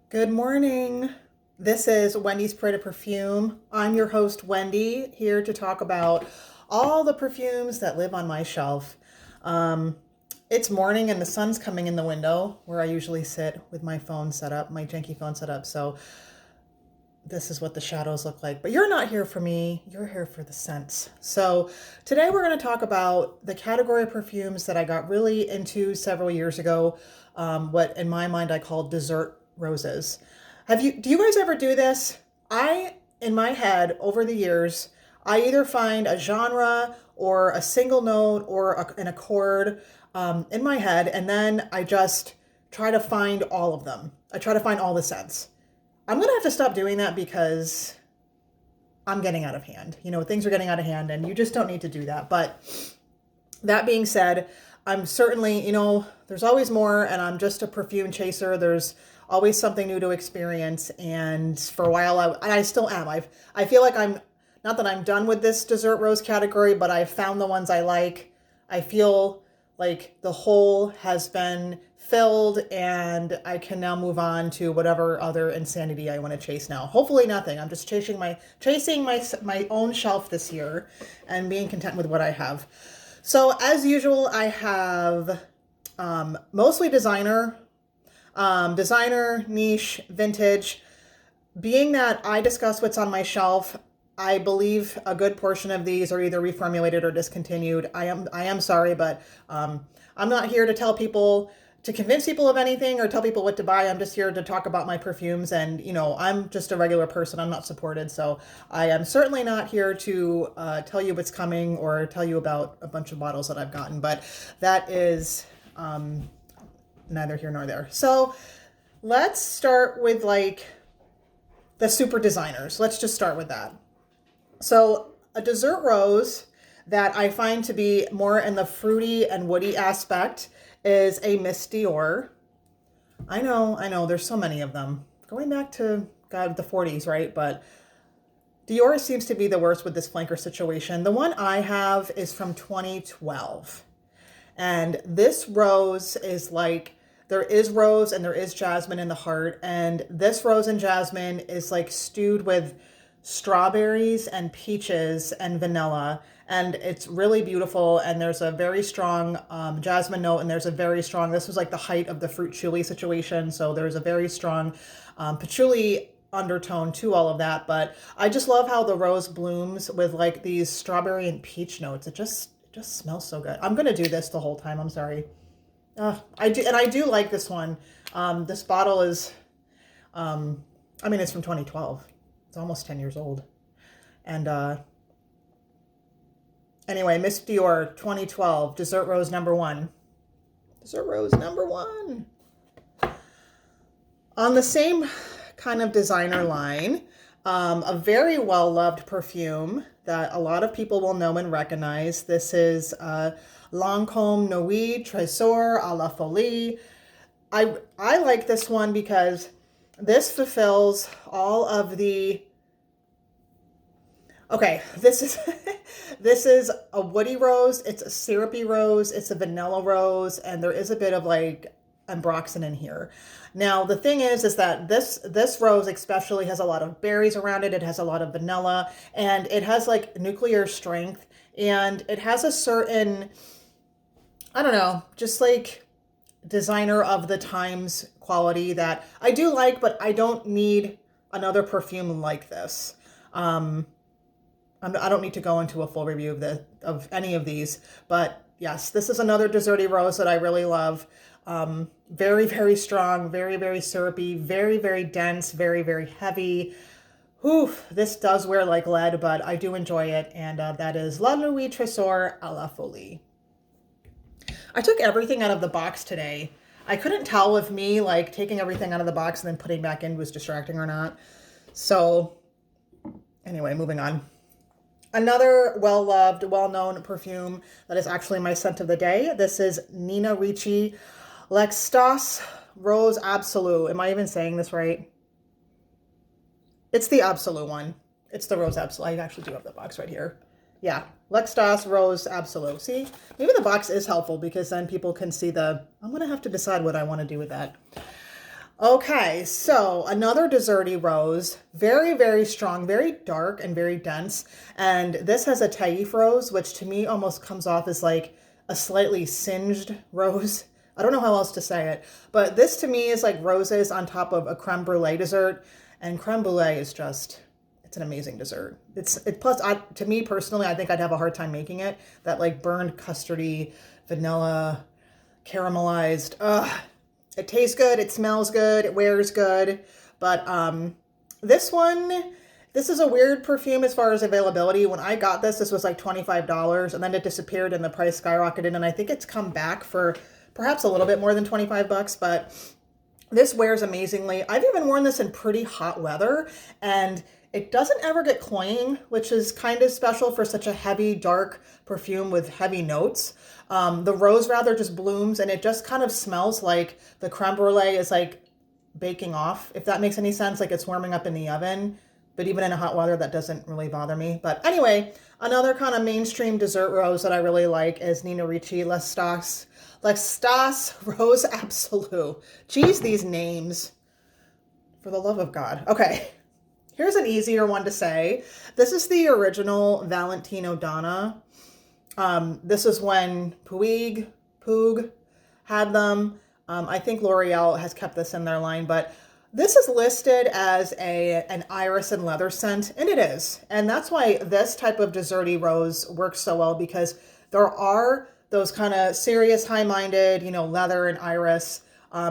Good morning. This is Wendy's Prada Perfume. I'm your host, Wendy, here to talk about all the perfumes that live on my shelf. Um, it's morning and the sun's coming in the window where I usually sit with my phone set up, my janky phone set up. So this is what the shadows look like. But you're not here for me, you're here for the scents. So today we're going to talk about the category of perfumes that I got really into several years ago, what in my mind I call dessert roses. Do you guys ever do this? In my head, over the years, I either find a genre or a single note or an accord in my head, and then I just try to find all of them. I try to find all the scents. I'm going to have to stop doing that because I'm getting out of hand. Things are getting out of hand and you just don't need to do that. But that being said, I'm certainly, there's always more and I'm just a perfume chaser. There's always something new to experience. And for a while, I still am. I feel like not that I'm done with this dessert rose category, but I've found the ones I like. I feel like the hole has been filled and I can now move on to whatever other insanity I want to chase now. Hopefully nothing. I'm just chasing my own shelf this year and being content with what I have. So as usual, I have mostly designer, niche, vintage. Being that I discuss what's on my shelf, I believe a good portion of these are either reformulated or discontinued. I am sorry, but I'm not here to convince people of anything or tell people what to buy. I'm just here to talk about my perfumes, and I'm just a regular person. I'm not supported, so I am certainly not here to tell you what's coming or tell you about a bunch of bottles that I've gotten. But that is neither here nor there. So let's start with the super designers. Let's just start with that. So a dessert rose that I find to be more in the fruity and woody aspect is a Miss Dior. I know, there's so many of them. Going back to, God, the 40s, right? But Dior seems to be the worst with this flanker situation. The one I have is from 2012. And this rose is there is rose and there is jasmine in the heart. And this rose and jasmine is stewed with strawberries and peaches and vanilla, and it's really beautiful. And there's a very strong jasmine note, and there's a very strong, this was the height of the fruit chili situation, so there's a very strong patchouli undertone to all of that. But I just love how the rose blooms with these strawberry and peach notes. It just smells so good. I'm gonna do this the whole time, I'm sorry. I do like this one. This bottle is it's from 2012. It's almost 10 years old. And anyway, Miss Dior 2012, Dessert Rose number 1. Dessert Rose number 1. On the same kind of designer line, a very well-loved perfume that a lot of people will know and recognize. This is Lancome Noe Tresor à la Folie. I like this one because this fulfills all of the... Okay, this is a woody rose, it's a syrupy rose, it's a vanilla rose, and there is a bit of ambroxan in here. Now, the thing is that this rose especially has a lot of berries around it. It has a lot of vanilla, and it has nuclear strength, and it has a certain, I don't know, just designer of the times quality that I do like, but I don't need another perfume like this. I don't need to go into a full review of any of these, but yes, this is another desserty rose that I really love. Very, very strong, very, very syrupy, very, very dense, very, very heavy. Whew, this does wear like lead, but I do enjoy it, and that is La Noe Tresor à la Folie. I took everything out of the box today. I couldn't tell if me taking everything out of the box and then putting back in was distracting or not. So anyway, moving on. Another well-loved, well-known perfume that is actually my scent of the day. This is Nina Ricci Lexis Rose Absolute. Am I even saying this right? It's the Absolute one. It's the Rose Absolute. I actually do have the box right here. Yeah, Lexis Rose Absolute. See, maybe the box is helpful because then people can see I'm going to have to decide what I want to do with that. Okay, so another desserty rose, very, very strong, very dark and very dense. And this has a Taif rose, which to me almost comes off as like a slightly singed rose. I don't know how else to say it, but this to me is like roses on top of a creme brulee dessert. And creme brulee is just, it's an amazing dessert. Plus, to me personally, I think I'd have a hard time making it. That like burned custardy, vanilla, caramelized. Ugh, it tastes good, it smells good, it wears good. But this one, this is a weird perfume as far as availability. When I got this was like $25 and then it disappeared and the price skyrocketed. And I think it's come back for perhaps a little bit more than 25 bucks, but this wears amazingly. I've even worn this in pretty hot weather and it doesn't ever get cloying, which is kind of special for such a heavy, dark perfume with heavy notes. The rose rather just blooms and it just kind of smells like the creme brulee is like baking off, if that makes any sense, like it's warming up in the oven. But even in a hot weather, that doesn't really bother me. But anyway, another kind of mainstream dessert rose that I really like is Nina Ricci Lestas Rose Absolute. Geez, these names. For the love of God. Okay. Here's an easier one to say. This is the original Valentino Donna. This is when Puig had them. I think L'Oreal has kept this in their line, but this is listed as an iris and leather scent, and it is. And that's why this type of desserty rose works so well, because there are those kind of serious, high-minded, leather and iris.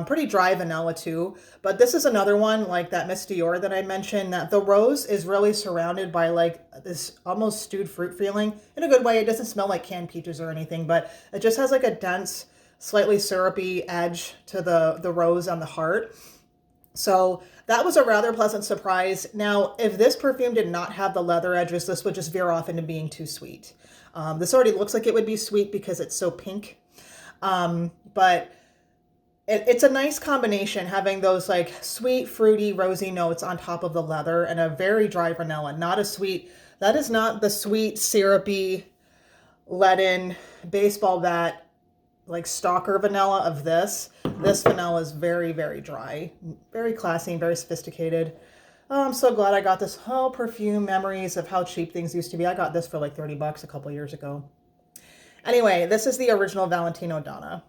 Pretty dry vanilla too, but this is another one like that Miss Dior that I mentioned, that the rose is really surrounded by like this almost stewed fruit feeling in a good way. It doesn't smell like canned peaches or anything, but it just has like a dense, slightly syrupy edge to the rose on the heart. So that was a rather pleasant surprise. Now, if this perfume did not have the leather edges, this would just veer off into being too sweet. This already looks like it would be sweet because it's so pink, but it's a nice combination having those like sweet, fruity, rosy notes on top of the leather and a very dry vanilla. Not a sweet, that is not the sweet, syrupy, leaden, baseball bat, like stalker vanilla of this. This vanilla is very, very dry, very classy and very sophisticated. Oh, I'm so glad I got this. Oh, perfume memories of how cheap things used to be. I got this for like 30 bucks a couple years ago. Anyway, this is the original Valentino Donna.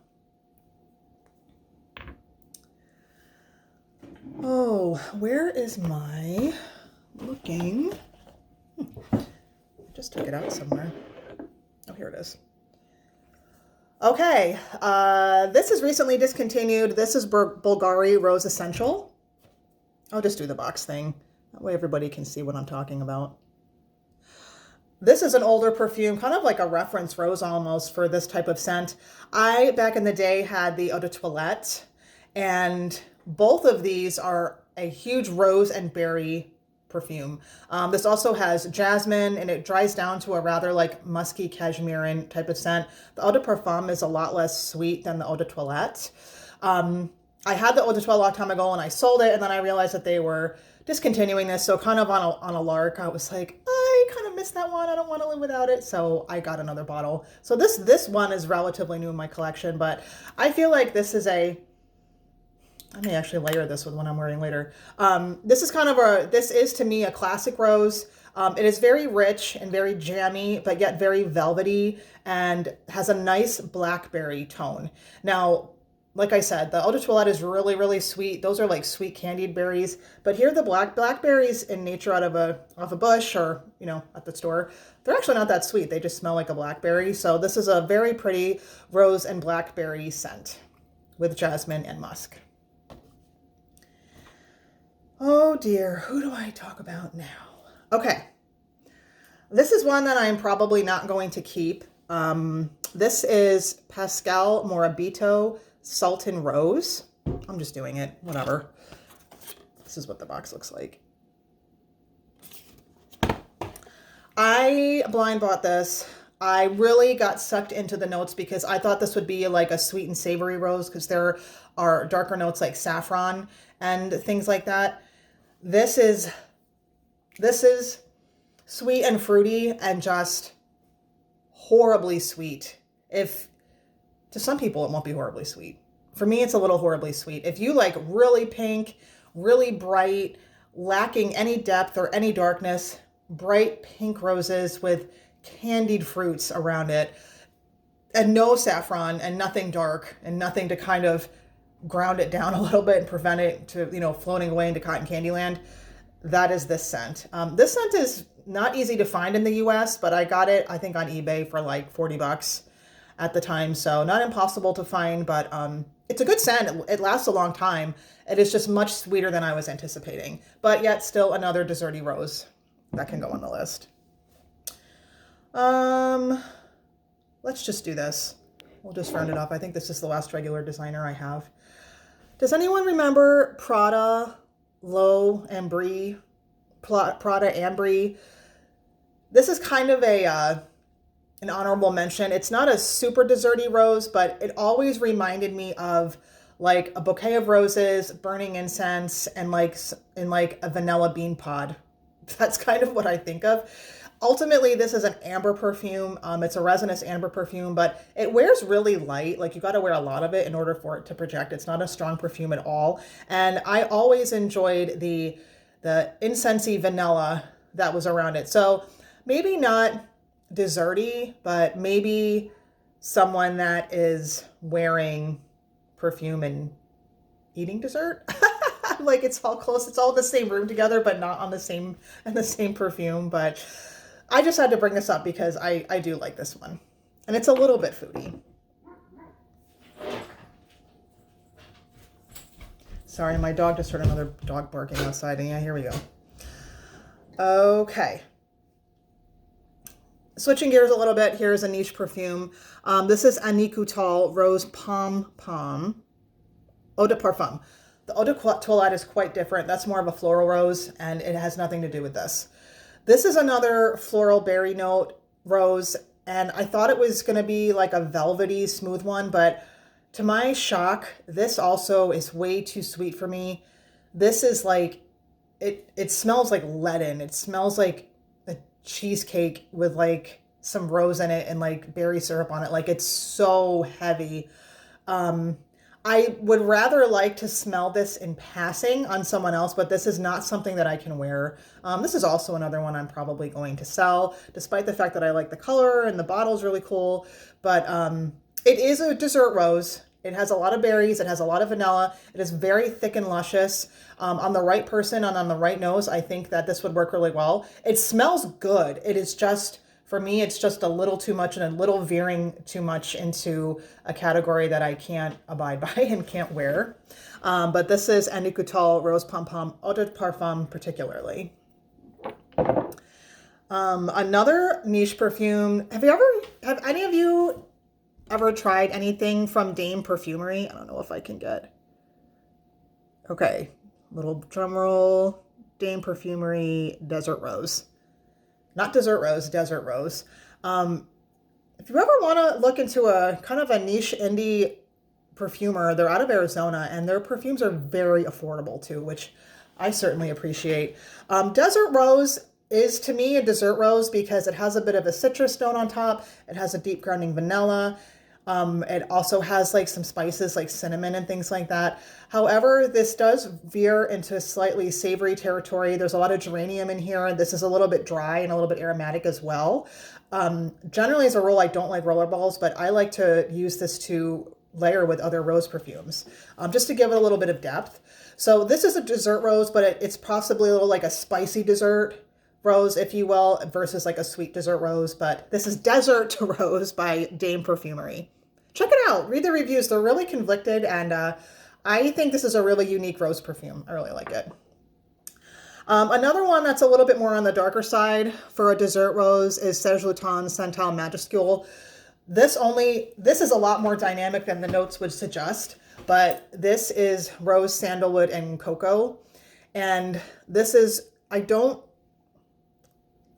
Oh, where is my looking? I just took it out somewhere. Oh, here it is. Okay, this is recently discontinued. This is Bulgari Rose Essential. I'll just do the box thing. That way everybody can see what I'm talking about. This is an older perfume, kind of like a reference rose almost for this type of scent. I, back in the day, had the Eau de Toilette, and both of these are a huge rose and berry perfume. This also has jasmine and it dries down to a rather like musky cashmere type of scent. The Eau de Parfum is a lot less sweet than the Eau de Toilette. I had the Eau de Toilette a long time ago and I sold it, and then I realized that they were discontinuing this. So kind of on a lark, I was like, I kind of missed that one. I don't want to live without it. So I got another bottle. So this one is relatively new in my collection, but I feel like this is I may actually layer this with one I'm wearing later. This is to me a classic rose. It is very rich and very jammy, but yet very velvety and has a nice blackberry tone. Now, like I said, the Eau de Toilette is really, really sweet. Those are like sweet candied berries. But here the blackberries in nature out of a bush or, at the store, they're actually not that sweet. They just smell like a blackberry. So this is a very pretty rose and blackberry scent with jasmine and musk. Oh dear, who do I talk about now? Okay, this is one that I'm probably not going to keep. This is Pascal Morabito Sultan Rose. I'm just doing it, whatever. This is what the box looks like. I blind bought this. I really got sucked into the notes because I thought this would be like a sweet and savory rose because there are darker notes like saffron and things like that. This is sweet and fruity and just horribly sweet. If to some people it won't be horribly sweet. For me, it's a little horribly sweet. If you like really pink, really bright, lacking any depth or any darkness, bright pink roses with candied fruits around it, and no saffron and nothing dark and nothing to kind of ground it down a little bit and prevent it to, floating away into cotton candy land. That is this scent. This scent is not easy to find in the US, but I got it, I think, on eBay for like 40 bucks at the time. So not impossible to find, but it's a good scent. It lasts a long time. It is just much sweeter than I was anticipating, but yet still another desserty rose that can go on the list. Let's just do this. We'll just round it up. I think this is the last regular designer I have. Does anyone remember Prada Ambry? Prada Ambry. This is kind of an honorable mention. It's not a super desserty rose, but it always reminded me of like a bouquet of roses, burning incense, and like in like a vanilla bean pod. That's kind of what I think of. Ultimately, this is an amber perfume. It's a resinous amber perfume, but it wears really light. Like you got to wear a lot of it in order for it to project. It's not a strong perfume at all. And I always enjoyed the incensey vanilla that was around it. So maybe not desserty, but maybe someone that is wearing perfume and eating dessert. Like it's all close. It's all in the same room together, but not on the same perfume. But I just had to bring this up because I do like this one. And it's a little bit foodie. Sorry, my dog just heard another dog barking outside. And yeah, here we go. Okay. Switching gears a little bit, here's a niche perfume. This is Aniko Tall Rose Pom Pom Eau de Parfum. The Eau de Toilette is quite different. That's more of a floral rose, and it has nothing to do with this. This is another floral berry note rose, and I thought it was going to be like a velvety, smooth one, but to my shock, this also is way too sweet for me. This is like, it smells like leaden. It smells like a cheesecake with like some rose in it and like berry syrup on it. Like it's so heavy. I would rather like to smell this in passing on someone else, but this is not something that I can wear. This is also another one I'm probably going to sell, despite the fact that I like the color and the bottle's really cool. But it is a dessert rose. It has a lot of berries. It has a lot of vanilla. It is very thick and luscious. On the right person and on the right nose, I think that this would work really well. It smells good. It is just, for me, it's just a little too much and a little veering too much into a category that I can't abide by and can't wear. But this is Aniko Tall Rose Pom Pom Eau de Parfum particularly. Another niche perfume. Have any of you ever tried anything from Dame Perfumery? I don't know if I can get. Okay, little drum roll. Dame Perfumery Desert Rose. Not Dessert Rose, Desert Rose. If you ever want to look into a kind of a niche indie perfumer, they're out of Arizona and their perfumes are very affordable too, which I certainly appreciate. Desert Rose is to me a dessert rose because it has a bit of a citrus note on top. It has a deep grounding vanilla. It also has like some spices like cinnamon and things like that. However, this does veer into slightly savory territory. There's a lot of geranium in here. This is a little bit dry and a little bit aromatic as well. Generally as a rule, I don't like rollerballs, but I like to use this to layer with other rose perfumes, just to give it a little bit of depth. So this is a dessert rose, but it's possibly a little like a spicy dessert rose, if you will, versus like a sweet dessert rose. But this is Desert Rose by Dame Perfumery. Check it out. Read the reviews. They're really convicted, and I think this is a really unique rose perfume. I really like it. Another one that's a little bit more on the darker side for a dessert rose is Sultan Santal Majuscule. This is a lot more dynamic than the notes would suggest, but this is rose, sandalwood, and cocoa. And this is,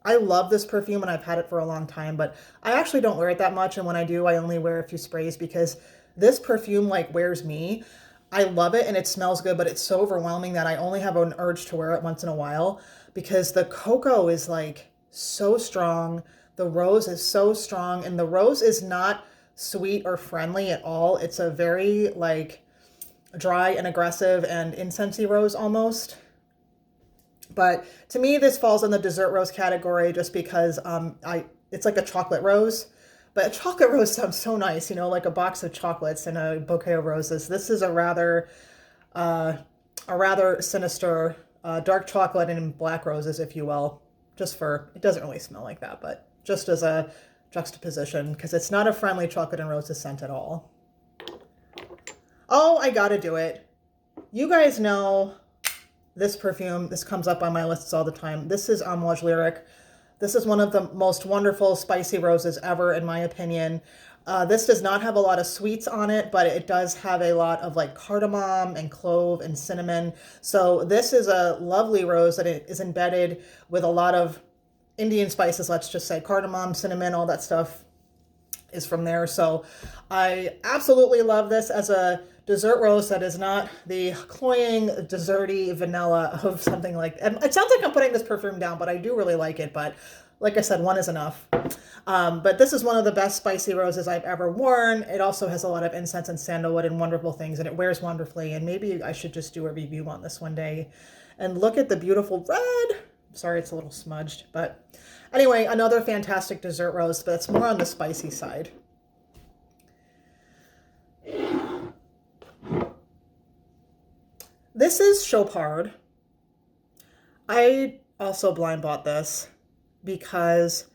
I love this perfume and I've had it for a long time, but I actually don't wear it that much. And when I do, I only wear a few sprays because this perfume like wears me. I love it and it smells good, but it's so overwhelming that I only have an urge to wear it once in a while because the cocoa is like so strong. The rose is so strong, and the rose is not sweet or friendly at all. It's a very like dry and aggressive and incensey rose almost. But to me, this falls in the dessert rose category just because it's like a chocolate rose. But a chocolate rose sounds so nice, you know, like a box of chocolates and a bouquet of roses. This is a rather sinister dark chocolate and black roses, if you will. It doesn't really smell like that, but just as a juxtaposition, because it's not a friendly chocolate and roses scent at all. Oh, I gotta do it. You guys know this perfume. This comes up on my lists all the time. This is Amouage Lyric. This is one of the most wonderful spicy roses ever, in my opinion. This does not have a lot of sweets on it, but it does have a lot of like cardamom and clove and cinnamon. So this is a lovely rose that is embedded with a lot of Indian spices, let's just say cardamom, cinnamon, all that stuff is from there. So I absolutely love this as a dessert rose that is not the cloying, desserty vanilla of something like, and it sounds like I'm putting this perfume down, but I do really like it. But like I said, one is enough. But this is one of the best spicy roses I've ever worn. It also has a lot of incense and sandalwood and wonderful things, and it wears wonderfully. And maybe I should just do a review on this one day. And look at the beautiful red. Sorry, it's a little smudged. But anyway, another fantastic dessert rose, but it's more on the spicy side. This is Chopard. I also blind bought this because,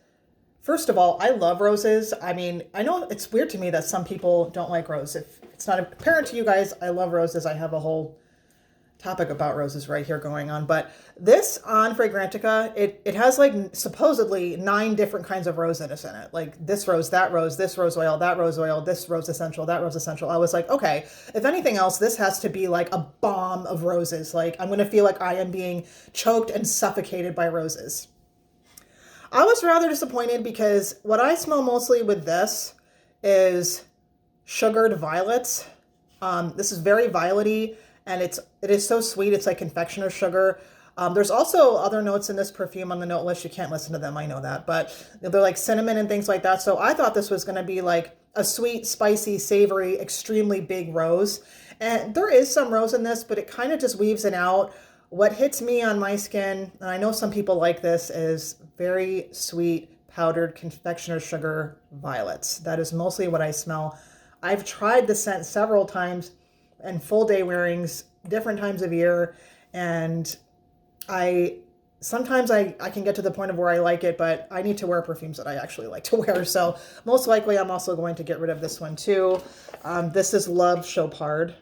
first of all, I love roses. I mean, I know it's weird to me that some people don't like rose. If it's not apparent to you guys, I love roses. I have a whole topic about roses right here going on. But this on Fragrantica, it has like supposedly 9 different kinds of rosiness in it. Like this rose, this rose oil, that rose oil, this rose essential, that rose essential. I was like, okay, if anything else, this has to be like a bomb of roses. Like I'm going to feel like I am being choked and suffocated by roses. I was rather disappointed because what I smell mostly with this is sugared violets. This is very violety, and it is so sweet. It's like confectioner's sugar. There's also other notes in this perfume on the note list. You can't listen to them, I know that, but they're like cinnamon and things like that. So I thought this was going to be like a sweet, spicy, savory, extremely big rose. And there is some rose in this, but it kind of just weaves it out. What hits me on my skin, and I know some people like this, is very sweet powdered confectioner's sugar violets. That is mostly what I smell. I've tried the scent several times in full day wearings, different times of year, and sometimes I can get to the point of where I like it, but I need to wear perfumes that I actually like to wear. So most likely I'm also going to get rid of this one too. This is Love Chopard.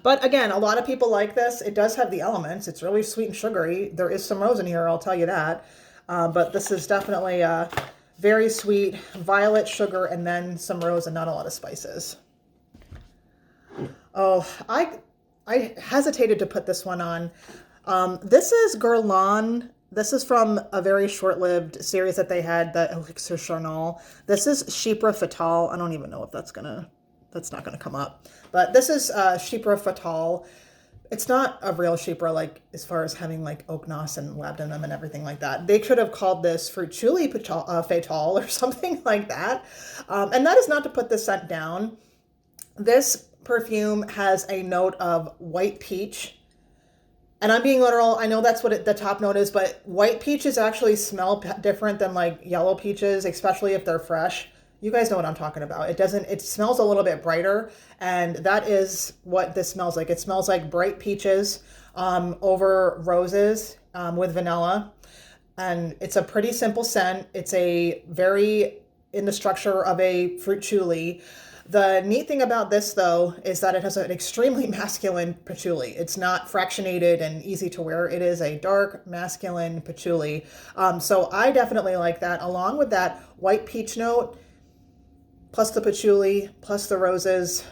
But again, a lot of people like this. It does have the elements. It's really sweet and sugary. There is some rose in here, I'll tell you that. But this is definitely very sweet, violet sugar, and then some rose and not a lot of spices. Oh, I hesitated to put this one on. This is Guerlain. This is from a very short-lived series that they had, the Elixir Charnel. This is Shipra Fatal. I don't even know if that's not gonna come up. But this is Shipra Fatal. It's not a real Shipra, like as far as having like oak noss and labdanum and everything like that. They could have called this Fruituli Fatal or something like that. And that is not to put the scent down. This perfume has a note of white peach. And I'm being literal. I know that's what the top note is, but white peaches actually smell different than like yellow peaches, especially if they're fresh. You guys know what I'm talking about. It smells a little bit brighter, and that is what this smells like. It smells like bright peaches over roses with vanilla, and it's a pretty simple scent. It's a very in the structure of a fruit patchouli. The neat thing about this, though, is that it has an extremely masculine patchouli. It's not fractionated and easy to wear. It is a dark, masculine patchouli. So I definitely like that, along with that white peach note, plus the patchouli, plus the roses.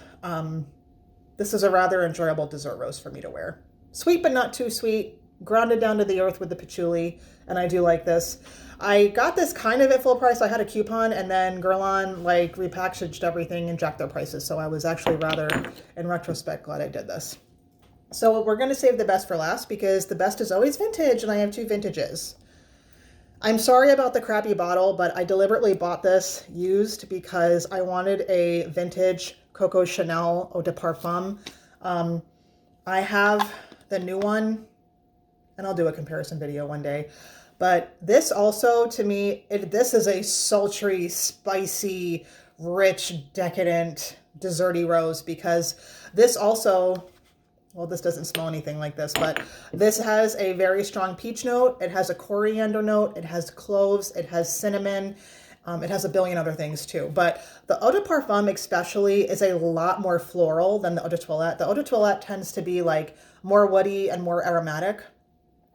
This is a rather enjoyable dessert rose for me to wear. Sweet, but not too sweet. Grounded down to the earth with the patchouli, and I do like this. I got this kind of at full price. I had a coupon, and then Guerlain like repackaged everything and jacked their prices. So I was actually rather, in retrospect, glad I did this. So we're going to save the best for last because the best is always vintage, and I have 2 vintages. I'm sorry about the crappy bottle, but I deliberately bought this used because I wanted a vintage Coco Chanel Eau de Parfum. I have the new one, and I'll do a comparison video one day. But this also, to me, this is a sultry, spicy, rich, decadent, desserty rose, because this also, well, this doesn't smell anything like this, but this has a very strong peach note. It has a coriander note. It has cloves. It has cinnamon. It has a billion other things too. But the Eau de Parfum especially is a lot more floral than the Eau de Toilette. The Eau de Toilette tends to be like more woody and more aromatic,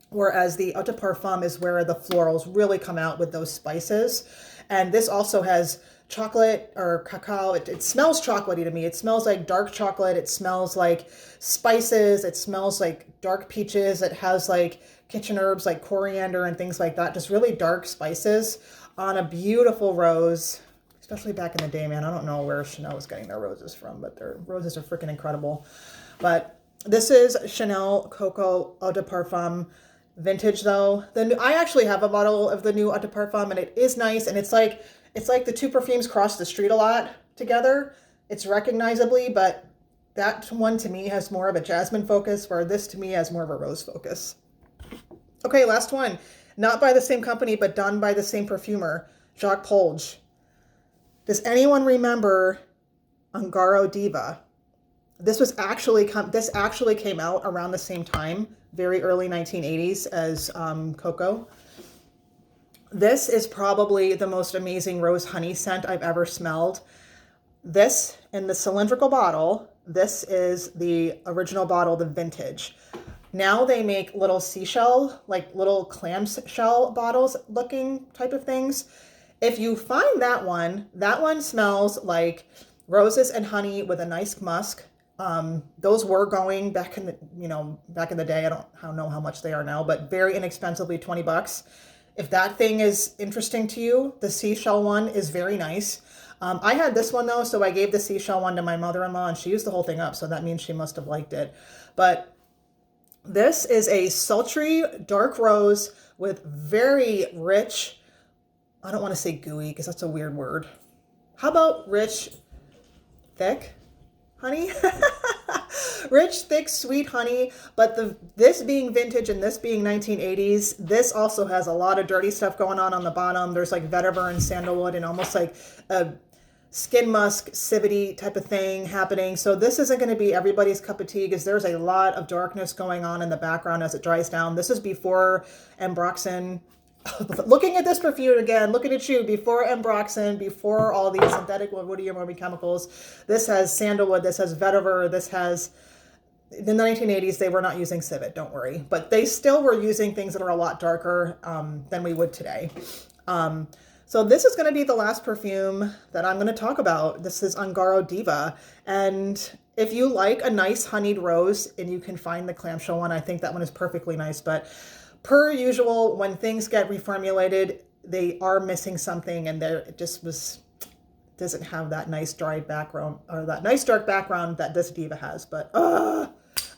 whereas the Eau de Parfum is where the florals really come out with those spices. And this also has chocolate or cacao. It smells chocolatey to me. It smells like dark chocolate. It smells like spices. It smells like dark peaches. It has like kitchen herbs like coriander and things like that. Just really dark spices on a beautiful rose, especially back in the day, man. I don't know where Chanel was getting their roses from, but their roses are freaking incredible. But this is Chanel Coco Eau de Parfum vintage though. I actually have a bottle of the new Eau de Parfum, and it is nice. And it's like the two perfumes cross the street a lot together. It's recognizably, but that one to me has more of a jasmine focus, where this to me has more of a rose focus. Okay, last one. Not by the same company, but done by the same perfumer, Jacques Polge. Does anyone remember Ongaro Diva? This actually came out around the same time, very early 1980s as Coco. This is probably the most amazing rose honey scent I've ever smelled. This in the cylindrical bottle, this is the original bottle, the vintage. Now they make little seashell, like little clam shell bottles looking type of things. If you find that one smells like roses and honey with a nice musk. Those were going back in the day. I don't know how much they are now, but very inexpensively, $20. If that thing is interesting to you, the seashell one is very nice. I had this one though, so I gave the seashell one to my mother-in-law, and she used the whole thing up, so that means she must have liked it. But this is a sultry dark rose with very rich, I don't want to say gooey because that's a weird word. How about rich, thick honey? Rich, thick, sweet honey. But this being vintage and this being 1980s, this also has a lot of dirty stuff going on the bottom. There's like vetiver and sandalwood and almost like a skin musk, civety type of thing happening. So this isn't going to be everybody's cup of tea, because there's a lot of darkness going on in the background as it dries down. This is before Ambroxan. Looking at this perfume again, looking at you, before Ambroxan, before all these synthetic woody aromatic chemicals. This has sandalwood, this has vetiver, this has, in the 1980s, they were not using civet, don't worry. But they still were using things that are a lot darker than we would today. So this is going to be the last perfume that I'm going to talk about. This is Ongaro Diva. And if you like a nice honeyed rose and you can find the clamshell one, I think that one is perfectly nice. But per usual, when things get reformulated, they are missing something, and it just doesn't have that nice dry background or that nice dark background that this Diva has. But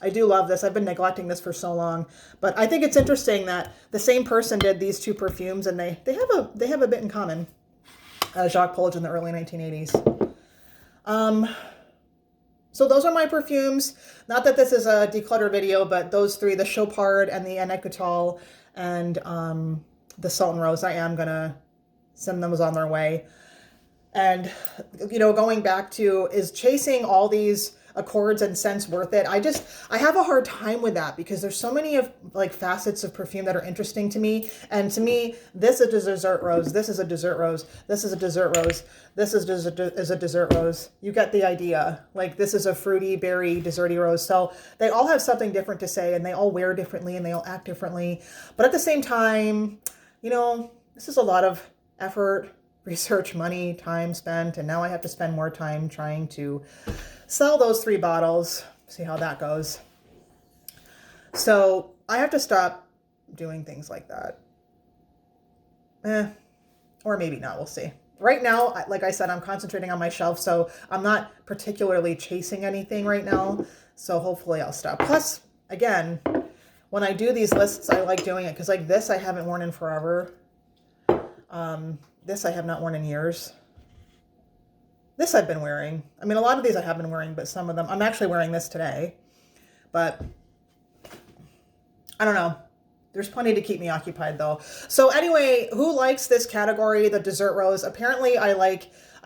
I do love this. I've been neglecting this for so long, but I think it's interesting that the same person did these two perfumes, and they have a bit in common. Jacques Polge in the early 1980s. So those are my perfumes. Not that this is a declutter video, but those three, the Chopard and the Aniko Tall and the Sultan Rose, I am gonna send those on their way. And going back to, is chasing all these accords and scents worth it? I have a hard time with that, because there's so many of like facets of perfume that are interesting to me. And to me, this is a dessert rose. This is a dessert rose. This is a dessert rose. This is a dessert rose. You get the idea. Like, this is a fruity, berry, desserty rose. So they all have something different to say, and they all wear differently, and they all act differently. But at the same time, this is a lot of effort, research, money, time spent, and now I have to spend more time trying to sell those 3 bottles. See how that goes. So I have to stop doing things like that. Or maybe not, we'll see. Right now, like I said, I'm concentrating on my shelf, so I'm not particularly chasing anything right now. So hopefully I'll stop. Plus, again, when I do these lists, I like doing it because like this I haven't worn in forever. This I have not worn in years. This I've been wearing. I mean, a lot of these I have been wearing, but some of them, I'm actually wearing this today. But I don't know. There's plenty to keep me occupied though. So anyway, who likes this category, the dessert rose? Apparently I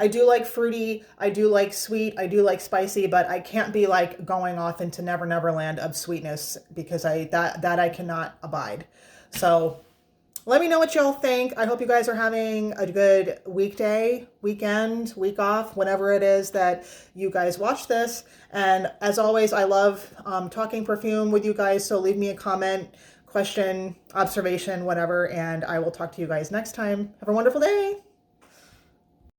do like fruity, I do like sweet, I do like spicy, but I can't be like going off into Never Never Land of sweetness because that I cannot abide. So let me know what y'all think. I hope you guys are having a good weekday, weekend, week off, whenever it is that you guys watch this. And as always, I love talking perfume with you guys. So leave me a comment, question, observation, whatever, and I will talk to you guys next time. Have a wonderful day.